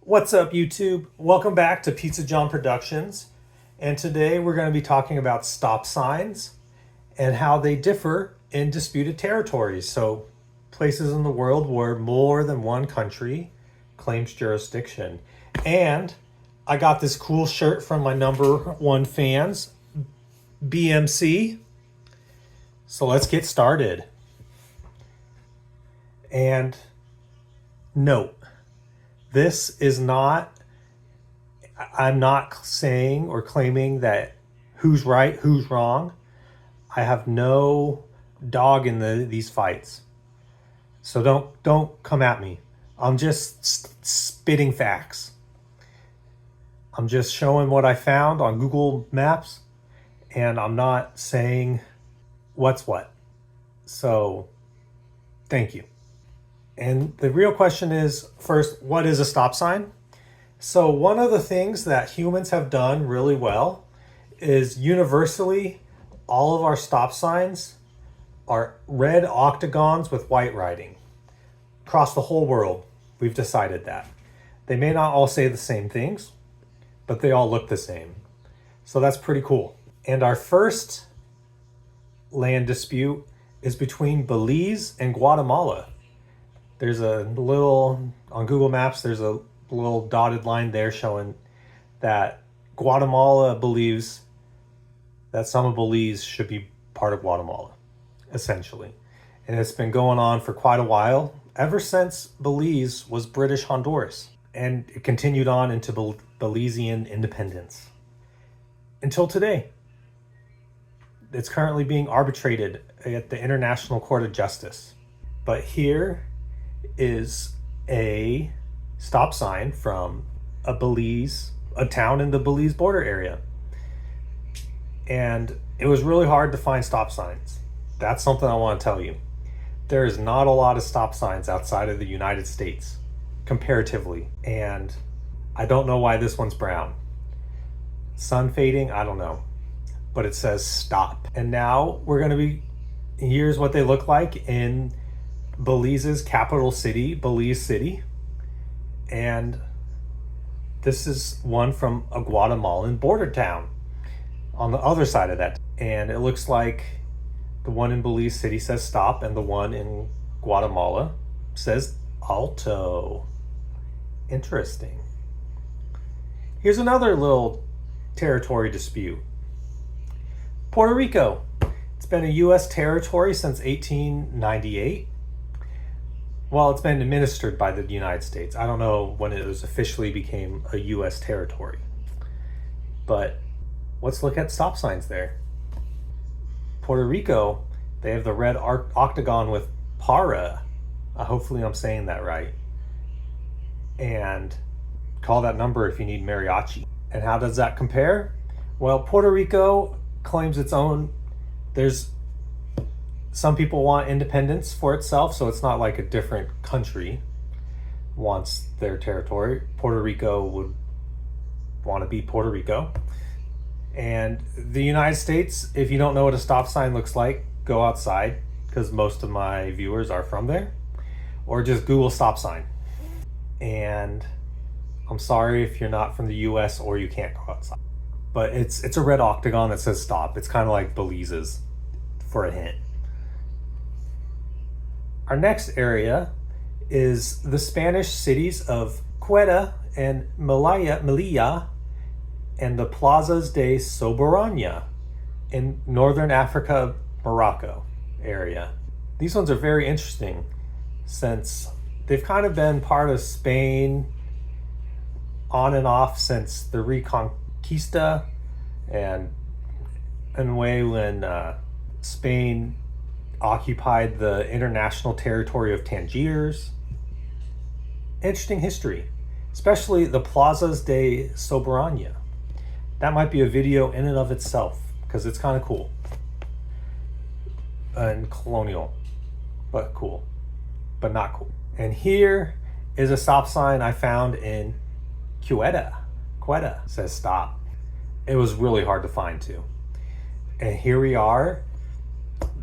What's up, YouTube? Welcome back to Pizza John Productions. And today we're going to be talking about stop signs and how they differ in disputed territories. So, places in the world where more than one country claims jurisdiction. And I got this cool shirt from my number one fans, BMC. So, let's get started. And note, this is not, I'm not saying or claiming that who's right, who's wrong. I have no dog in these fights. So don't come at me. I'm just spitting facts. I'm just showing what I found on Google Maps, and I'm not saying what's what. So, thank you. And the real question is, first, what is a stop sign? So one of the things that humans have done really well is universally, all of our stop signs are red octagons with white writing. Across the whole world, we've decided that. They may not all say the same things, but they all look the same. So that's pretty cool. And our first land dispute is between Belize and Guatemala. There's a little, on Google Maps, there's a little dotted line there showing that Guatemala believes that some of Belize should be part of Guatemala, essentially. And it's been going on for quite a while, ever since Belize was British Honduras. And it continued on into Belizean independence until today. It's currently being arbitrated at the International Court of Justice. But here is a stop sign from a town in the Belize border area. And it was really hard to find stop signs. That's something I want to tell you. There is not a lot of stop signs outside of the United States, comparatively. And I don't know why this one's brown. Sun fading, I don't know. But it says stop. And now here's what they look like in Belize's capital city, Belize City. And this is one from a Guatemalan border town on the other side of that. And it looks like the one in Belize City says stop, and the one in Guatemala says alto. Interesting. Here's another little territory dispute. Puerto Rico. It's been a U.S. territory since 1898. Well, it's been administered by the United States. I don't know when it was officially became a U.S. territory. But let's look at stop signs there. Puerto Rico, they have the red octagon with para. Hopefully I'm saying that right. And call that number if you need mariachi. And how does that compare? Well, Puerto Rico claims its own. Some people want independence for itself, so it's not like a different country wants their territory. Puerto Rico would want to be Puerto Rico. And the United States, if you don't know what a stop sign looks like, go outside, because most of my viewers are from there. Or just Google stop sign. And I'm sorry if you're not from the US or you can't go outside. But it's a red octagon that says stop. It's kind of like Belize's, for a hint. Our next area is the Spanish cities of Ceuta and Melilla and the Plazas de Soberania in northern Africa, Morocco area. These ones are very interesting since they've kind of been part of Spain on and off since the Reconquista and in a way when Spain occupied the international territory of Tangiers. Interesting history, especially the Plazas de Soberania. That might be a video in and of itself because it's kind of cool and colonial, but cool, but not cool. And here is a stop sign I found in Ceuta. It says stop. It was really hard to find too. And here we are.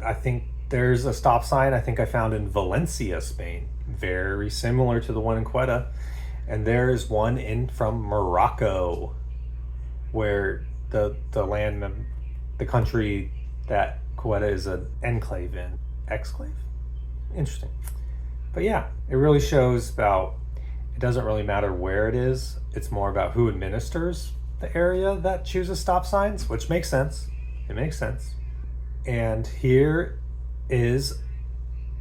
I think there's a stop sign I think I found in Valencia, Spain. Very similar to the one in Ceuta. And there's one in from Morocco, where the land, the country that Quetta is an enclave in. Exclave? Interesting. But yeah, it really shows about, it doesn't really matter where it is. It's more about who administers the area that chooses stop signs, which makes sense. It makes sense. And here is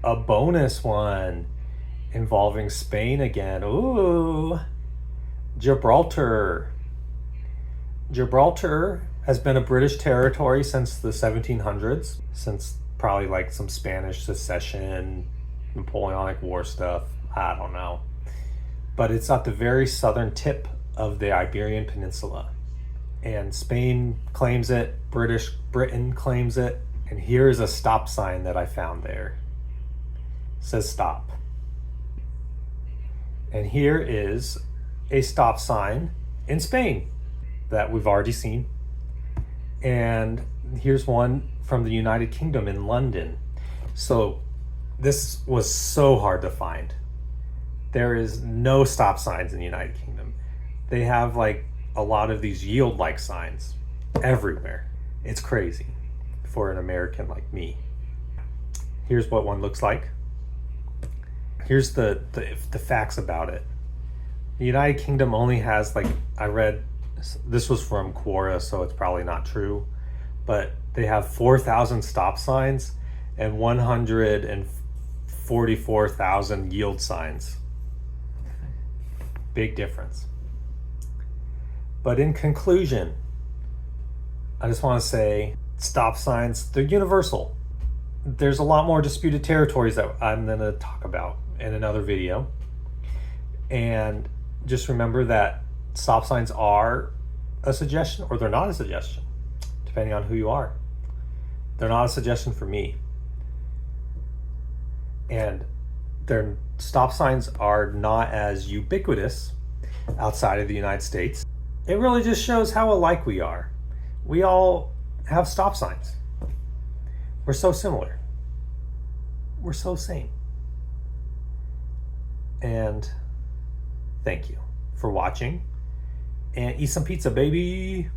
a bonus one involving Spain again. Ooh, Gibraltar. Gibraltar has been a British territory since the 1700s, since probably like some Spanish succession, Napoleonic War stuff. I don't know. But it's at the very southern tip of the Iberian Peninsula. And Spain claims it, Britain claims it. And here's a stop sign that I found there. It says stop. And here is a stop sign in Spain that we've already seen. And here's one from the United Kingdom in London. So this was so hard to find. There is no stop signs in the United Kingdom. They have like a lot of these yield-like signs everywhere. It's crazy for an American like me. Here's what one looks like. Here's the facts about it. The United Kingdom only has, like, I read, this was from Quora, so it's probably not true, but they have 4,000 stop signs and 144,000 yield signs. Big difference. But in conclusion, I just want to say stop signs, they're universal. There's a lot more disputed territories that I'm going to talk about in another video. And just remember that stop signs are a suggestion or they're not a suggestion, depending on who you are. They're not a suggestion for me. And their stop signs are not as ubiquitous outside of the United States. It really just shows how alike we are. We all have stop signs. We're so similar. We're so same. And thank you for watching. And eat some pizza, baby.